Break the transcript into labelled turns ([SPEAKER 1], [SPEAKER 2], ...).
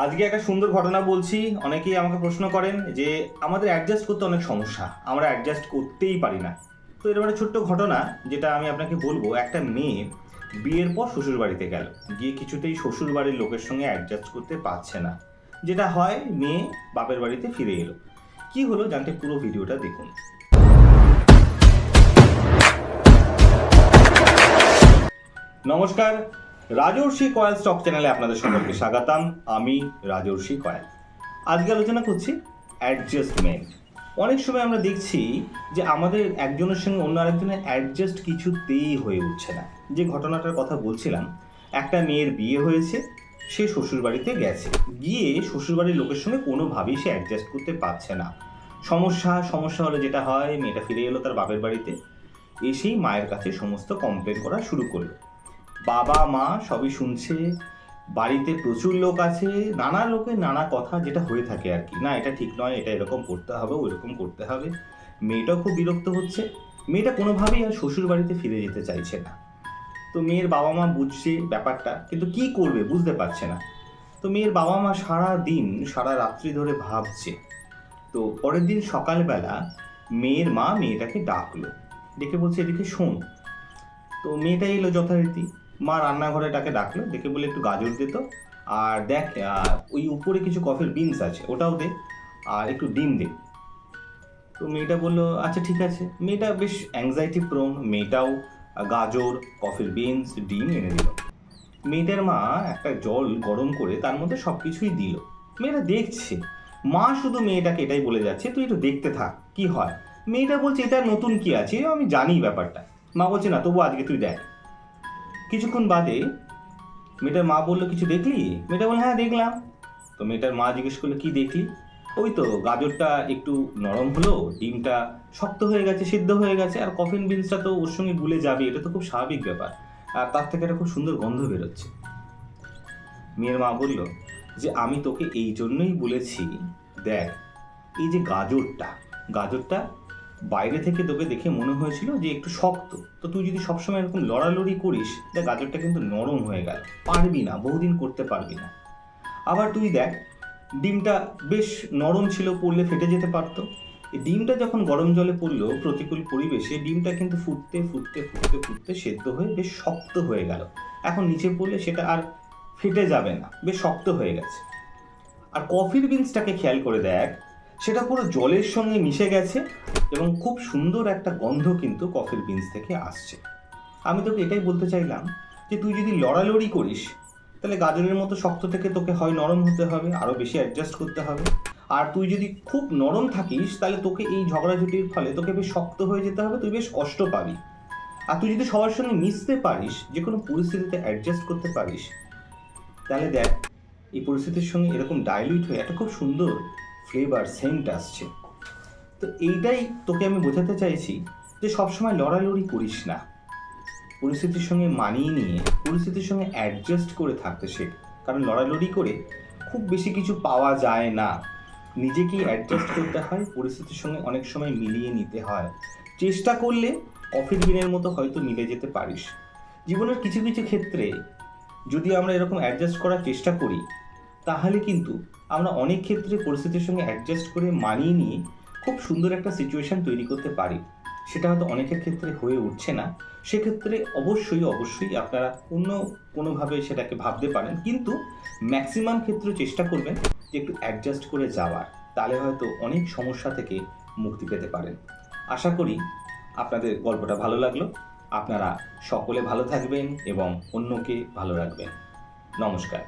[SPEAKER 1] আজকে একটা সুন্দর ঘটনা বলছি। অনেকেই আমাকে প্রশ্ন করেন যে আমাদের অ্যাডজাস্ট করতে অনেক সমস্যা, আমরা অ্যাডজাস্ট করতেই পারি না। তো এরকম একটা ছোট্ট ঘটনা যেটা আমি আপনাকে বলবো। একটা মেয়ে বিয়ের পর শ্বশুর বাড়িতে গেল, গিয়ে কিছুতেই শ্বশুর বাড়ির লোকের সঙ্গে অ্যাডজাস্ট করতে পারছে না। যেটা হয়, মেয়ে বাপের বাড়িতে ফিরে এলো। কি হলো জানতে পুরো ভিডিওটা দেখুন। নমস্কার, রাজর্ষি কয়েল স্টক চ্যানেলে আপনাদের সকলকে স্বাগতম। আমি রাজর্ষি কয়েল। আজকে আলোচনা করছি অ্যাডজাস্টমেন্ট। অনেক সময় আমরা দেখছি যে আমাদের একজনের সঙ্গে অন্য আরেকজনের অ্যাডজাস্ট কিছুতেই হয়ে উঠছে না। যে ঘটনাটার কথা বলছিলাম, একটা মেয়ের বিয়ে হয়েছে, সে শ্বশুরবাড়িতে গেছে, গিয়ে শ্বশুরবাড়ির লোকের সঙ্গে কোনোভাবেই সে অ্যাডজাস্ট করতে পারছে না। সমস্যা হলে যেটা হয়, মেয়েটা ফিরে এলো তার বাপের বাড়িতে, এসেই মায়ের কাছে সমস্ত কমপ্লেন করা শুরু করলো। বাবা মা সবই শুনছে, বাড়িতে প্রচুর লোক আছে, নানা লোকের নানা কথা, যেটা হয়ে থাকে আর কি। না, এটা ঠিক নয়, এটা এরকম করতে হবে, ওইরকম করতে হবে। মেয়েটাও খুব বিরক্ত হচ্ছে। মেয়েটা কোনোভাবেই আর শ্বশুর বাড়িতে ফিরে যেতে চাইছে না। তো মেয়ের বাবা মা বুঝছে ব্যাপারটা, কিন্তু কি করবে বুঝতে পারছে না। তো মেয়ের বাবা মা সারা দিন সারা রাত্রি ধরে ভাবছে। তো পরের দিন সকালবেলা মেয়ের মা মেয়েটাকে ডাকলো, ডেকে বলছে এদিকে শোন। তো মেয়েটা এলো যথারীতি, মা রান্নাঘরে ডাকলো, ডেকে বলে একটু গাজর দে তো, আর দেখ ওই উপরে কিছু কফির বিনস আছে, ওটাও দে, আর একটু ডিম দে। তো মেয়েটা বললো আচ্ছা ঠিক আছে। মেয়েটা বেশ অ্যাংজাইটি প্রোন, মেয়েটাও গাজর, কফির বিনস, ডিম এনে দিল। মেয়েটার মা একটা জল গরম করে তার মধ্যে সব কিছুই দিল। মেয়েটা দেখছে, মা শুধু মেয়েটাকে এটাই বলে যাচ্ছে তুই একটু দেখতে থাক কি হয়। মেয়েটা বলছে এটা নতুন কি আছে, আমি জানি ব্যাপারটা। মা বলছে না, তবু আজকে তুই দেখ। কিছুক্ষণ বাদে মেয়েটার মা বললো কিছু দেখলি? মেয়েটা বললো হ্যাঁ দেখলাম। তো মেয়েটার মা জিজ্ঞেস করলো কি দেখলি? ওই তো গাজরটা একটু নরম হলো, ডিমটা শক্ত হয়ে গেছে, সিদ্ধ হয়ে গেছে, আর কফিন বিনসটা তো ওর সঙ্গে গুলে যাবে, এটা তো খুব স্বাভাবিক ব্যাপার, আর তার থেকে একটা খুব সুন্দর গন্ধ বেরোচ্ছে। মেয়ের মা বলল যে আমি তোকে এই জন্যই বলেছি, দেখ এই যে গাজরটা বাইরে থেকে তোকে দেখে মনে হয়েছিল যে একটু শক্ত, তো তুই যদি সবসময় এরকম লড়ালড়ি করিস, দেখ গাজরটা কিন্তু নরম হয়ে গেল, পারবি না, বহুদিন করতে পারবি না। আবার তুই দেখ ডিমটা বেশ নরম ছিল, পড়লে ফেটে যেতে পারতো। এই ডিমটা যখন গরম জলে পড়লো প্রতিকূল পরিবেশে, ডিমটা কিন্তু ফুটতে ফুটতে ফুটতে ফুটতে সেদ্ধ হয়ে বেশ শক্ত হয়ে গেল। এখন নিচে পড়লে সেটা আর ফেটে যাবে না, বেশ শক্ত হয়ে গেছে। আর কফির বিনসটাকে খেয়াল করে দেখ, সেটা পুরো জলের সঙ্গে মিশে গেছে এবং খুব সুন্দর একটা গন্ধ কিন্তু কফির বিনস থেকে আসছে। আমি তোকে এটাই বলতে চাইলাম যে তুই যদি লড়ালড়ি করিস, তাহলে গাজরের মতো শক্ত থেকে তোকে হয় নরম হতে হবে, আরও বেশি অ্যাডজাস্ট করতে হবে। আর তুই যদি খুব নরম থাকিস, তাহলে তোকে এই ঝগড়াঝুটির ফলে তোকে বেশ শক্ত হয়ে যেতে হবে, তুই বেশ কষ্ট পাবি। আর তুই যদি সবার সঙ্গে মিশতে পারিস, যে কোনো পরিস্থিতিতে অ্যাডজাস্ট করতে পারিস, তাহলে দেখ এই পরিস্থিতির সঙ্গে এরকম ডাইলিউট হয়ে একটা খুব সুন্দর ফ্লেভার সেন্ট আসছে। তো এইটাই তোকে আমি বোঝাতে চাইছি যে সবসময় লড়ালড়ি করিস না, পরিস্থিতির সঙ্গে মানিয়ে নিয়ে পরিস্থিতির সঙ্গে অ্যাডজাস্ট করে থাকতে শেখ। কারণ লড়ালড়ি করে খুব বেশি কিছু পাওয়া যায় না, নিজেকেই অ্যাডজাস্ট করতে হয়, পরিস্থিতির সঙ্গে অনেক সময় মিলিয়ে নিতে হয়। চেষ্টা করলে কফির বিনের মতো হয়তো মিলে যেতে পারিস। জীবনের কিছু কিছু ক্ষেত্রে যদি আমরা এরকম অ্যাডজাস্ট করার চেষ্টা করি, তাহলে কিন্তু আমরা অনেক ক্ষেত্রে পরিস্থিতির সঙ্গে অ্যাডজাস্ট করে মানিয়ে নিয়ে খুব সুন্দর একটা সিচুয়েশান তৈরি করতে পারি। সেটা হয়তো অনেকের ক্ষেত্রে হয়ে উঠছে না, সেক্ষেত্রে অবশ্যই আপনারা অন্য কোনোভাবে সেটাকে ভাবতে পারেন, কিন্তু ম্যাক্সিমাম ক্ষেত্রে চেষ্টা করবেন যে একটু অ্যাডজাস্ট করে যাওয়ার, তাহলে হয়তো অনেক সমস্যা থেকে মুক্তি পেতে পারেন। আশা করি আপনাদের গল্পটা ভালো লাগলো। আপনারা সকলে ভালো থাকবেন এবং অন্যকে ভালো রাখবেন। নমস্কার।